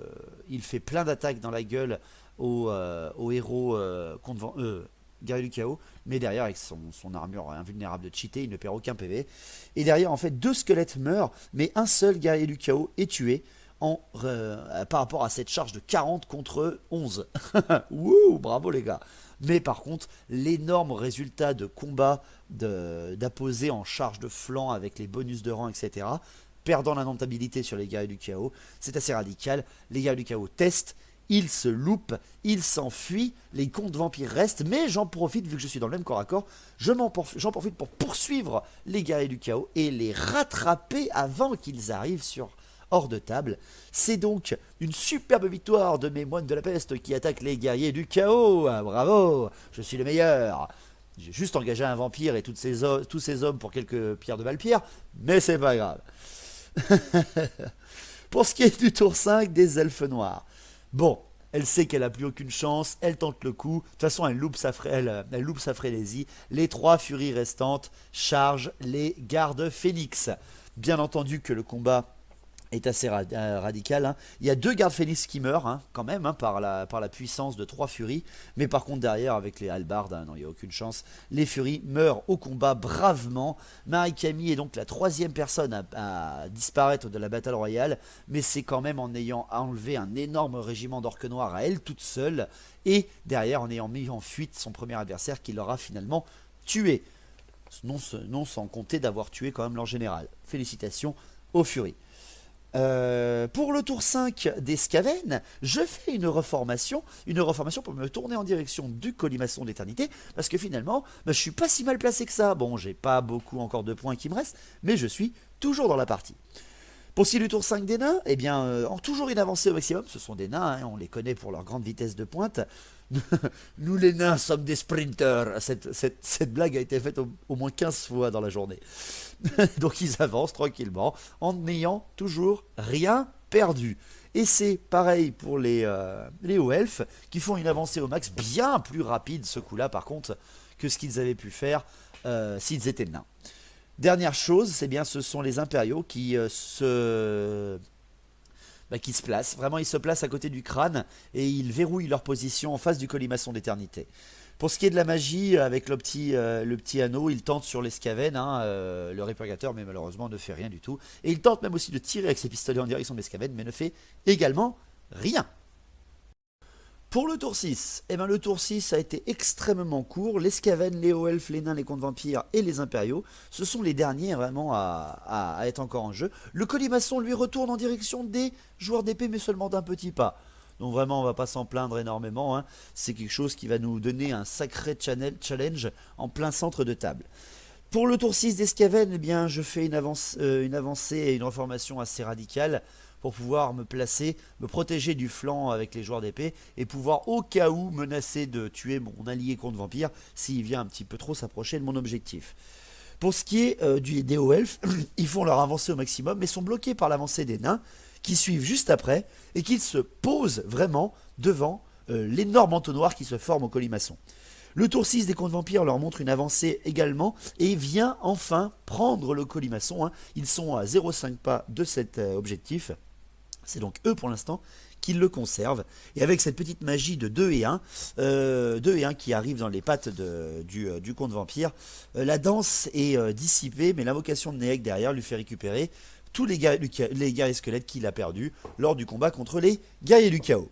il fait plein d'attaques dans la gueule au héros guerrier du chaos, mais derrière avec son armure invulnérable de cheaté, il ne perd aucun PV. Et derrière en fait 2 squelettes meurent, mais un seul guerrier du chaos est tué par rapport à cette charge de 40 contre 11. Wouh, bravo les gars. Mais par contre, l'énorme résultat de combat d'apposer en charge de flanc avec les bonus de rang, etc., perdant la notabilité sur les guerriers du chaos, c'est assez radical. Les guerriers du chaos testent, ils se loupent, ils s'enfuient, les comptes vampires restent, mais j'en profite, vu que je suis dans le même corps à corps, j'en profite pour poursuivre les guerriers du chaos et les rattraper avant qu'ils arrivent hors de table. C'est donc une superbe victoire de mes moines de la peste qui attaquent les guerriers du chaos. Ah, bravo, je suis le meilleur. J'ai juste engagé un vampire et tous ces hommes pour quelques pierres de Valpierre, mais c'est pas grave. Pour ce qui est du tour 5 des elfes noirs, bon, elle sait qu'elle n'a plus aucune chance, elle tente le coup, de toute façon elle loupe sa frénésie. Les 3 furies restantes chargent les gardes phénix. Bien entendu que le combat est assez radical, hein. Il y a 2 gardes phénix qui meurent, hein, quand même, hein, par la puissance de 3 furies, mais par contre derrière avec les halbardes, hein, non, il n'y a aucune chance. Les furies meurent au combat bravement. Marie-Camille est donc la 3e personne à disparaître de la bataille royale, mais c'est quand même en ayant enlevé un énorme régiment d'orques noirs à elle toute seule, et derrière en ayant mis en fuite son premier adversaire qui l'aura finalement tué, non sans compter d'avoir tué quand même leur général. Félicitations aux furies. Pour le tour 5 des Skaven, je fais une reformation pour me tourner en direction du colimaçon d'éternité, parce que finalement, je suis pas si mal placé que ça. Bon, j'ai pas beaucoup encore de points qui me restent, mais je suis toujours dans la partie. Pour ce qui est du tour 5 des nains, eh bien, toujours une avancée au maximum. Ce sont des nains, hein, on les connaît pour leur grande vitesse de pointe. Nous les nains sommes des sprinters. Cette blague a été faite au moins 15 fois dans la journée. Donc ils avancent tranquillement en n'ayant toujours rien perdu. Et c'est pareil pour les hauts elfes qui font une avancée au max bien plus rapide ce coup-là par contre que ce qu'ils avaient pu faire s'ils étaient nains. Dernière chose, c'est bien ce sont les impériaux qui se placent. Vraiment, ils se placent à côté du crâne et ils verrouillent leur position en face du colimaçon d'éternité. Pour ce qui est de la magie, avec le petit anneau, il tente sur les Skaven, hein, le répurgateur, mais malheureusement ne fait rien du tout. Et il tente même aussi de tirer avec ses pistolets en direction des Skaven, mais ne fait également rien. Pour le tour 6, eh ben le tour 6 a été extrêmement court. Les Skaven, les hauts elfes, les nains, les contes vampires et les impériaux, ce sont les derniers vraiment à être encore en jeu. Le colimaçon lui retourne en direction des joueurs d'épée, mais seulement d'un petit pas. Donc vraiment on va pas s'en plaindre énormément, hein. C'est quelque chose qui va nous donner un sacré challenge en plein centre de table. Pour le tour 6 des Skaven, eh bien, je fais une avancée et une reformation assez radicale pour pouvoir me placer, me protéger du flanc avec les joueurs d'épée et pouvoir au cas où menacer de tuer mon allié contre vampire s'il vient un petit peu trop s'approcher de mon objectif. Pour ce qui est des hauts elfes, ils font leur avancée au maximum mais sont bloqués par l'avancée des nains qui suivent juste après et qui se posent vraiment devant l'énorme entonnoir qui se forme au colimaçon. Le tour 6 des contes vampires leur montre une avancée également et vient enfin prendre le colimaçon, hein. Ils sont à 0,5 pas de cet objectif. C'est donc eux pour l'instant qui le conservent. Et avec cette petite magie de 2 et 1 qui arrive dans les pattes du conte vampire, la danse est dissipée, mais l'invocation de Néhek derrière lui fait récupérer tous les guerriers squelettes qu'il a perdus lors du combat contre les guerriers du chaos.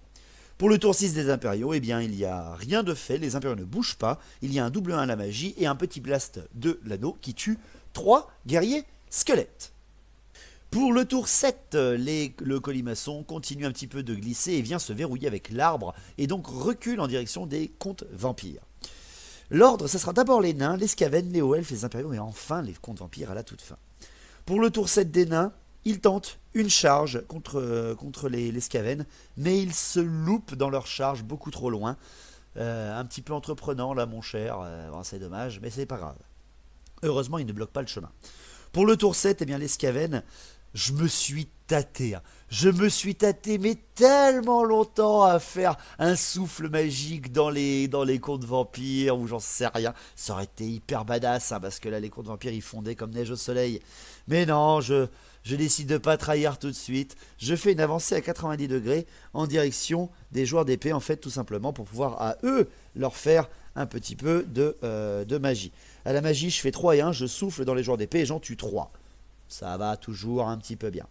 Pour le tour 6 des impériaux, eh bien, il n'y a rien de fait, les impériaux ne bougent pas, il y a un double 1 à la magie et un petit blast de l'anneau qui tue 3 guerriers squelettes. Pour le tour 7, le colimaçon continue un petit peu de glisser et vient se verrouiller avec l'arbre et donc recule en direction des contes vampires. L'ordre, ça sera d'abord les nains, les Skaven, les hauts elfes, les impériaux et enfin les contes vampires à la toute fin. Pour le tour 7 des nains, Ils tentent une charge contre les Skaven, mais ils se loupent dans leur charge beaucoup trop loin. Un petit peu entreprenant là mon cher, bon, c'est dommage, mais c'est pas grave. Heureusement, ils ne bloquent pas le chemin. Pour le tour 7, eh bien, les Skaven, je me suis tâté. Je me suis tâté, mais tellement longtemps à faire un souffle magique dans les contes vampires, ou j'en sais rien. Ça aurait été hyper badass, parce que là, les contes vampires, ils fondaient comme neige au soleil. Mais non, je décide de pas trahir tout de suite. Je fais une avancée à 90 degrés en direction des joueurs d'épée, en fait, tout simplement, pour pouvoir à eux leur faire un petit peu de magie. À la magie, je fais 3 et 1, je souffle dans les joueurs d'épée et j'en tue 3. Ça va toujours un petit peu bien.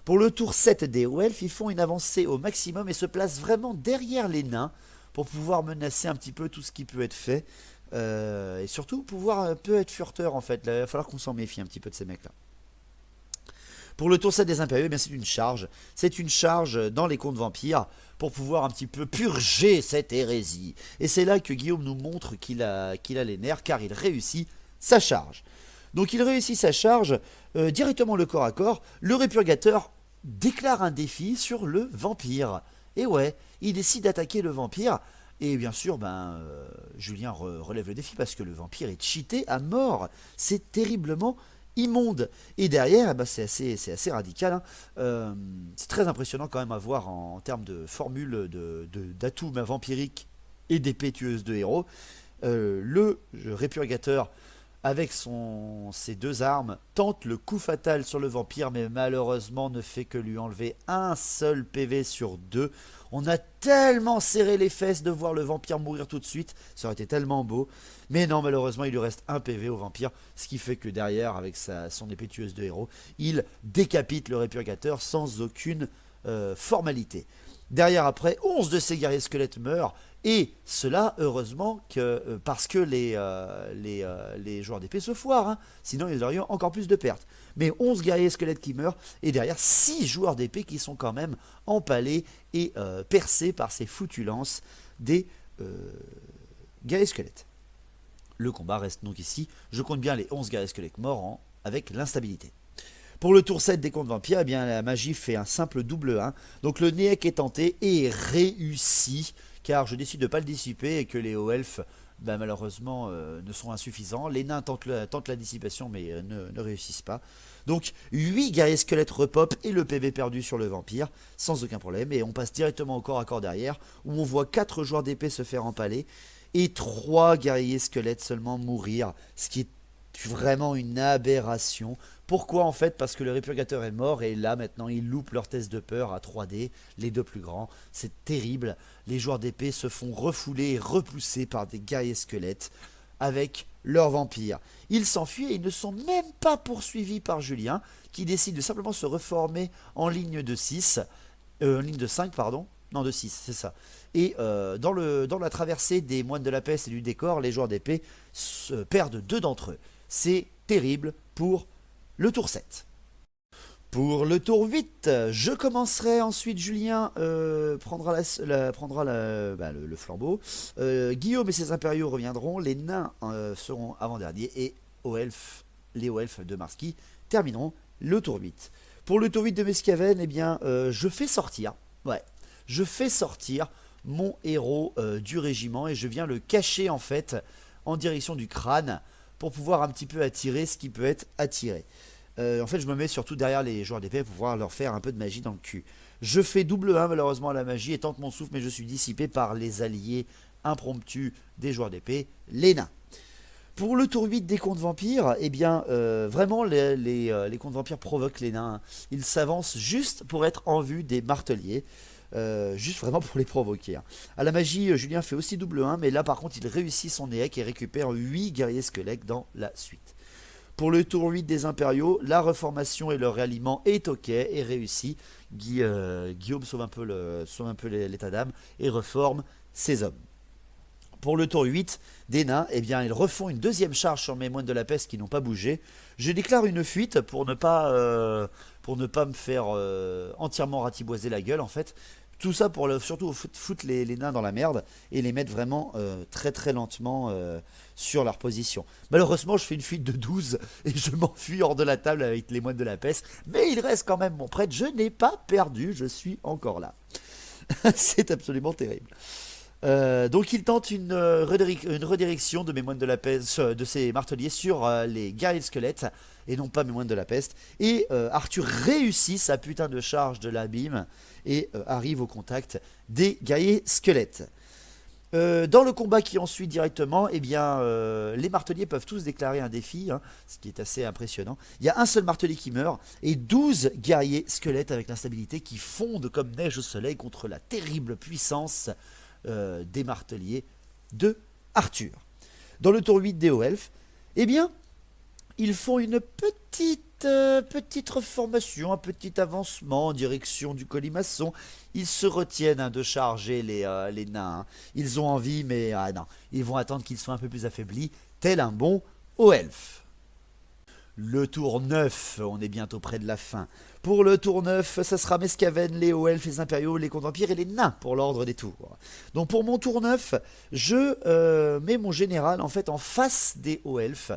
Pour le tour 7 des Elfes, ils font une avancée au maximum et se placent vraiment derrière les nains pour pouvoir menacer un petit peu tout ce qui peut être fait. Et surtout pouvoir un peu être furteur en fait. Là, il va falloir qu'on s'en méfie un petit peu de ces mecs-là. Pour le tour 7 des Impériaux, eh bien, c'est une charge. C'est une charge dans les contes vampires pour pouvoir un petit peu purger cette hérésie. Et c'est là que Guillaume nous montre qu'il a les nerfs car il réussit sa charge. Donc il réussit sa charge directement le corps à corps. Le répurgateur déclare un défi sur le vampire. Et ouais, il décide d'attaquer le vampire. Et bien sûr, Julien relève le défi parce que le vampire est cheaté à mort. C'est terriblement immonde. Et derrière, c'est assez radical. C'est très impressionnant quand même à voir en termes de formule d'atouts vampiriques et d'épées tueuses de héros. Le répurgateur, avec ses 2 armes, tente le coup fatal sur le vampire, mais malheureusement ne fait que lui enlever un seul PV sur 2. On a tellement serré les fesses de voir le vampire mourir tout de suite, ça aurait été tellement beau. Mais non, malheureusement, il lui reste un PV au vampire, ce qui fait que derrière, avec son épée tueuse de héros, il décapite le répurgateur sans aucune formalité. Derrière, après, 11 de ces guerriers squelettes meurent. Et cela, heureusement, parce que les joueurs d'épée se foirent. Sinon, ils auraient encore plus de pertes. Mais 11 guerriers squelettes qui meurent. Et derrière, 6 joueurs d'épée qui sont quand même empalés et percés par ces foutues lances des guerriers squelettes. Le combat reste donc ici. Je compte bien les 11 guerriers squelettes morts avec l'instabilité. Pour le tour 7 des contes vampires, eh bien, la magie fait un simple double 1. Donc le Néec est tenté et réussi. Car je décide de ne pas le dissiper et que les hauts elfes, malheureusement, ne sont insuffisants. Les nains tentent la dissipation mais ne réussissent pas. Donc 8 guerriers squelettes repop et le PV perdu sur le vampire, sans aucun problème. Et on passe directement au corps à corps derrière, où on voit 4 joueurs d'épée se faire empaler et 3 guerriers squelettes seulement mourir, ce qui est vraiment une aberration. Pourquoi en fait? Parce que le répurgateur est mort et là maintenant ils loupent leur test de peur à 3D, les 2 plus grands. C'est terrible. Les joueurs d'épée se font refouler et repousser par des guerriers squelettes avec leurs vampires. Ils s'enfuient et ils ne sont même pas poursuivis par Julien qui décide de simplement se reformer en ligne de 6, en ligne de 5 pardon. Non, de 6, c'est ça. Et dans la traversée des moines de la peste et du décor, les joueurs d'épée perdent 2 d'entre eux. C'est terrible pour le tour 7. Pour le tour 8, je commencerai, ensuite Julien prendra le flambeau. Guillaume et ses impériaux reviendront, les nains seront avant-derniers et les hauts elfes de Marski termineront le tour 8. Pour le tour 8 de Mescaven, eh bien, je fais sortir mon héros du régiment et je viens le cacher en fait en direction du crâne pour pouvoir un petit peu attirer ce qui peut être attiré. En fait, je me mets surtout derrière les joueurs d'épée pour pouvoir leur faire un peu de magie dans le cul. Je fais double 1 malheureusement à la magie et tente mon souffle, mais je suis dissipé par les alliés impromptus des joueurs d'épée, les nains. Pour le tour 8 des contes vampires, eh bien, vraiment, les contes vampires provoquent les nains. Ils s'avancent juste pour être en vue des marteliers. Juste vraiment pour les provoquer. À la magie, Julien fait aussi double 1, mais là par contre il réussit son Néec et récupère 8 guerriers squelettes dans la suite. Pour le tour 8 des impériaux, la reformation et le réalignement est ok et réussi. Guillaume sauve un peu l'état d'âme et reforme ses hommes. Pour le tour 8 des nains, eh bien, ils refont une deuxième charge sur mes moines de la peste qui n'ont pas bougé. Je déclare une fuite pour ne pas me faire entièrement ratiboiser la gueule en fait. Tout ça pour surtout foutre les nains dans la merde et les mettre vraiment très très lentement sur leur position. Malheureusement, je fais une fuite de 12 et je m'enfuis hors de la table avec les moines de la peste. Mais il reste quand même mon prêtre. Je n'ai pas perdu, je suis encore là. C'est absolument terrible. Donc il tente une redirection de mes moines de la peste, de ces marteliers sur les guerriers squelettes et non pas mes moines de la peste. Et Arthur réussit sa putain de charge de l'abîme et arrive au contact des guerriers squelettes. Dans le combat qui ensuit directement, eh bien, les marteliers peuvent tous déclarer un défi, hein, ce qui est assez impressionnant. Il y a un seul martelier qui meurt et 12 guerriers squelettes avec l'instabilité qui fondent comme neige au soleil contre la terrible puissance des marteliers de Arthur. Dans le tour 8 des hauts elfes, eh bien, ils font une petite reformation, un petit avancement en direction du colimaçon. Ils se retiennent de charger les nains. Hein. Ils ont envie, mais non, ils vont attendre qu'ils soient un peu plus affaiblis, tel un bon haut elfe. Le tour 9, on est bientôt près de la fin. Pour le tour 9, ça sera Mescaven, les hauts elfes, les impériaux, les contes vampires et les nains pour l'ordre des tours. Donc pour mon tour 9, je mets mon général en fait en face des hauts elfes.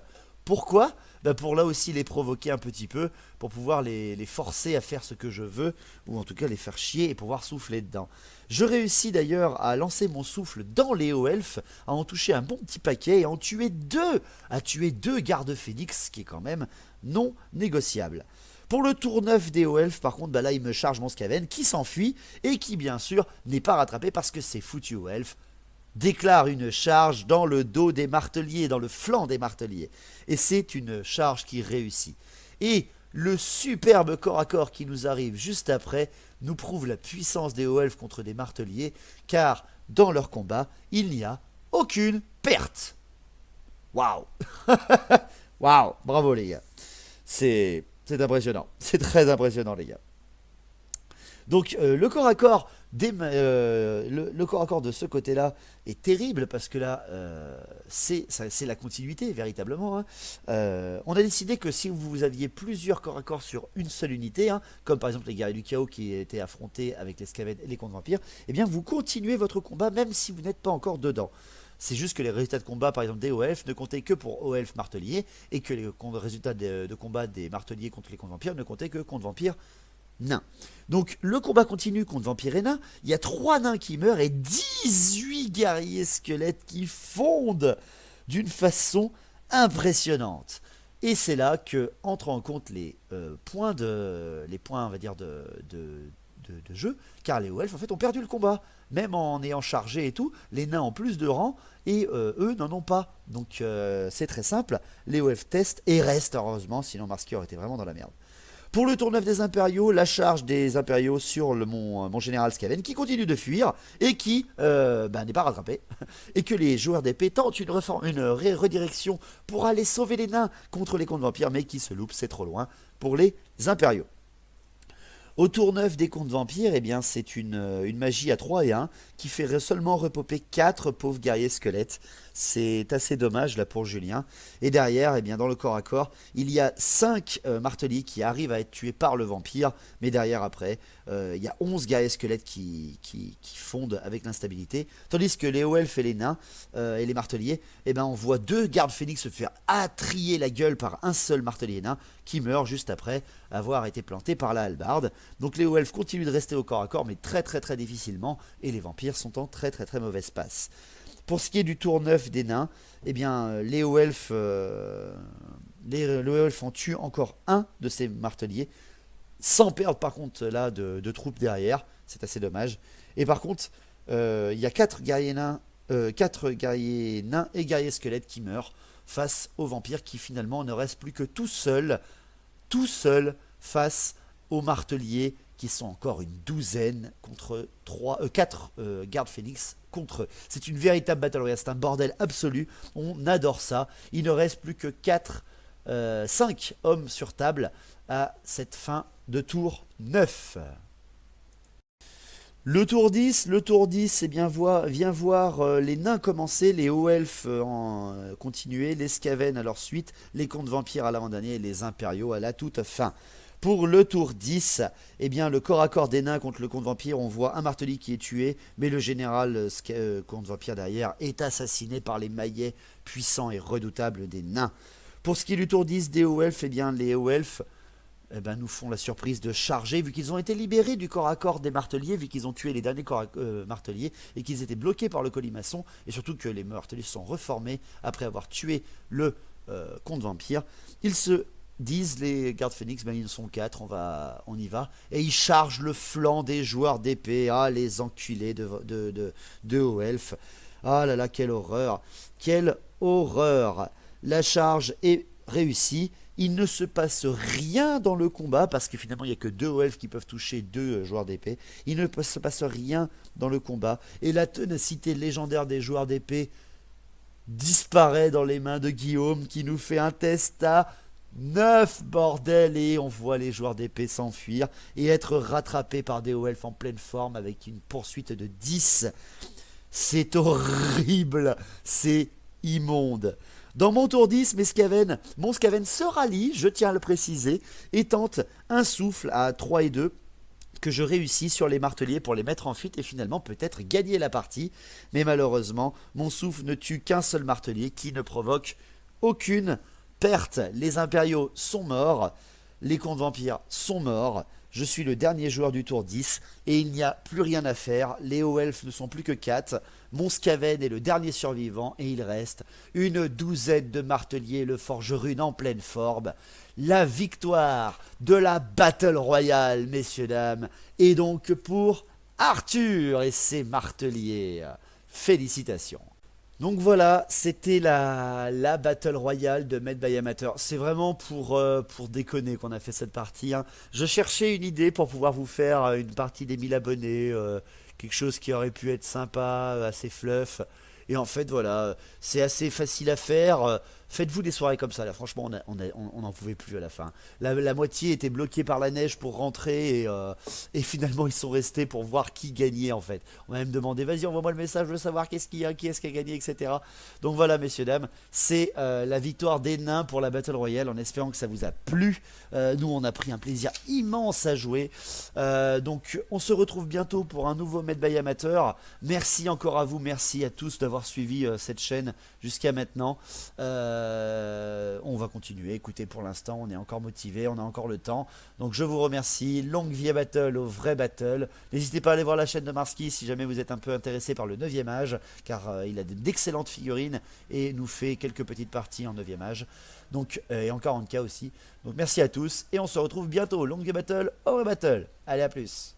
Pourquoi ? Pour là aussi les provoquer un petit peu, pour pouvoir les forcer à faire ce que je veux, ou en tout cas les faire chier et pouvoir souffler dedans. Je réussis d'ailleurs à lancer mon souffle dans les hauts elfes, à en toucher un bon petit paquet et à en tuer deux gardes phénix, ce qui est quand même non négociable. Pour le tour 9 des hauts elfes, par contre, là il me charge mon Skaven qui s'enfuit et qui bien sûr n'est pas rattrapé parce que ces foutus hauts elfes déclare une charge dans le dos des marteliers, dans le flanc des marteliers. Et c'est une charge qui réussit. Et le superbe corps à corps qui nous arrive juste après nous prouve la puissance des hauts elfes contre des marteliers, car dans leur combat, il n'y a aucune perte. Waouh. Waouh, bravo les gars. C'est impressionnant. C'est très impressionnant les gars. Donc le corps à corps le corps à corps de ce côté-là est terrible parce que là, c'est la continuité véritablement. Hein. On a décidé que si vous aviez plusieurs corps à corps sur une seule unité, hein, comme par exemple les guerriers du chaos qui étaient affrontés avec les Skaven et les contes vampires, eh bien vous continuez votre combat même si vous n'êtes pas encore dedans. C'est juste que les résultats de combat, par exemple des hauts elfes, ne comptaient que pour hauts elfes marteliers et que les résultats de combat des marteliers contre les contes vampires ne comptaient que contre vampires nains. Donc le combat continue contre vampires et nains. Il y a 3 nains qui meurent et 18 guerriers squelettes qui fondent d'une façon impressionnante. Et c'est là que entrent en compte les points on va dire de jeu, car les hauts elfes en fait ont perdu le combat, même en ayant chargé et tout. Les nains ont plus de rang et eux n'en ont pas. Donc c'est très simple. Les hauts elfes testent et restent heureusement, sinon Marsky aurait été vraiment dans la merde. Pour le tour 9 des impériaux, la charge des impériaux sur mon général Skaven qui continue de fuir et qui n'est pas rattrapé. Et que les joueurs d'épée tentent une redirection pour aller sauver les nains contre les contes vampires, mais qui se loupent, c'est trop loin pour les impériaux. Au tour 9 des contes vampires, eh bien, c'est une magie à 3 et 1 qui fait seulement repoper 4 pauvres guerriers squelettes. C'est assez dommage là pour Julien. Et derrière, eh bien, dans le corps à corps, il y a 5 marteliers qui arrivent à être tués par le vampire. Mais derrière, après, il y a 11 guerriers squelettes qui fondent avec l'instabilité. Tandis que les hauts elfes et les nains et les marteliers, eh ben, on voit 2 gardes phénix se faire attrier la gueule par un seul martelier nain qui meurt juste après avoir été planté par la hallebarde. Donc les hauts elfes continuent de rester au corps à corps, mais très très très difficilement, et les vampires sont en très très très mauvaise passe. Pour ce qui est du tour 9 des nains, eh bien les hauts elfes en tuent encore un de ces marteliers, sans perdre par contre là de troupes derrière, c'est assez dommage. Et par contre, il y a 4 guerriers nains et guerriers squelettes qui meurent face aux vampires qui finalement ne restent plus que tout seuls face aux marteliers qui sont encore une douzaine contre 4 gardes phénix contre eux. C'est une véritable battle royale, c'est un bordel absolu, on adore ça. Il ne reste plus que 5 hommes sur table à cette fin de tour 9. Le tour 10, eh bien, vient voir les nains commencer, les hauts elfes continuer, les Skaven à leur suite, les contes vampires à l'avant-dernier et les impériaux à la toute fin. Pour le tour 10, eh bien, le corps à corps des nains contre le comte vampire, on voit un martelier qui est tué, mais le général comte vampire derrière est assassiné par les maillets puissants et redoutables des nains. Pour ce qui est du tour 10 des hauts elfes, eh bien, les hauts elfes nous font la surprise de charger, vu qu'ils ont été libérés du corps à corps des marteliers, vu qu'ils ont tué les derniers marteliers, et qu'ils étaient bloqués par le colimaçon, et surtout que les marteliers se sont reformés après avoir tué le comte vampire. Ils se disent, les gardes phénix, ils sont 4, on y va, et ils chargent le flanc des joueurs d'épée. Ah, les enculés de hauts elfes. Ah là là, quelle horreur, quelle horreur. La charge est réussie. Il ne se passe rien dans le combat, parce que finalement il n'y a que 2 hauts elfes qui peuvent toucher 2 joueurs d'épée. Il ne se passe rien dans le combat, et la ténacité légendaire des joueurs d'épée disparaît dans les mains de Guillaume, qui nous fait un test à 9, bordel, et on voit les joueurs d'épée s'enfuir et être rattrapés par des hauts elfes en pleine forme avec une poursuite de 10. C'est horrible, c'est immonde. Dans mon tour 10, mon Skaven se rallie, je tiens à le préciser, et tente un souffle à 3 et 2 que je réussis sur les marteliers pour les mettre en fuite et finalement peut-être gagner la partie. Mais malheureusement, mon souffle ne tue qu'un seul martelier qui ne provoque aucune perte. Les impériaux sont morts, les comtes vampires sont morts. Je suis le dernier joueur du tour 10 et il n'y a plus rien à faire. Les hauts elfes ne sont plus que 4. Mon Skaven est le dernier survivant et il reste une douzaine de marteliers, le forgerune en pleine forme. La victoire de la Battle Royale, messieurs, dames, est donc pour Arthur et ses marteliers. Félicitations. Donc voilà, c'était la Battle Royale de Made by Amateur. C'est vraiment pour déconner qu'on a fait cette partie. Hein. Je cherchais une idée pour pouvoir vous faire une partie des 1000 abonnés, quelque chose qui aurait pu être sympa, assez fluff. Et en fait, voilà, c'est assez facile à faire. Faites-vous des soirées comme ça, là, franchement, on n'en pouvait plus à la fin. La moitié était bloquée par la neige pour rentrer et finalement ils sont restés pour voir qui gagnait en fait. On m'a même demandé, vas-y, envoie-moi le message, je veux savoir qui est-ce qui a gagné, etc. Donc voilà, messieurs, dames, c'est la victoire des nains pour la Battle Royale, en espérant que ça vous a plu. Nous, on a pris un plaisir immense à jouer. Donc on se retrouve bientôt pour un nouveau Made by Amateur. Merci encore à vous, merci à tous d'avoir suivi cette chaîne jusqu'à maintenant. On va continuer, écoutez, pour l'instant on est encore motivé, on a encore le temps, donc je vous remercie. Longue vie à Battle, au vrai Battle. N'hésitez pas à aller voir la chaîne de Marski si jamais vous êtes un peu intéressé par le 9e âge, car il a d'excellentes figurines et nous fait quelques petites parties en 9e âge, donc, et en 40K aussi. Donc merci à tous et on se retrouve bientôt. Longue vie Battle, au vrai Battle. Allez, à plus.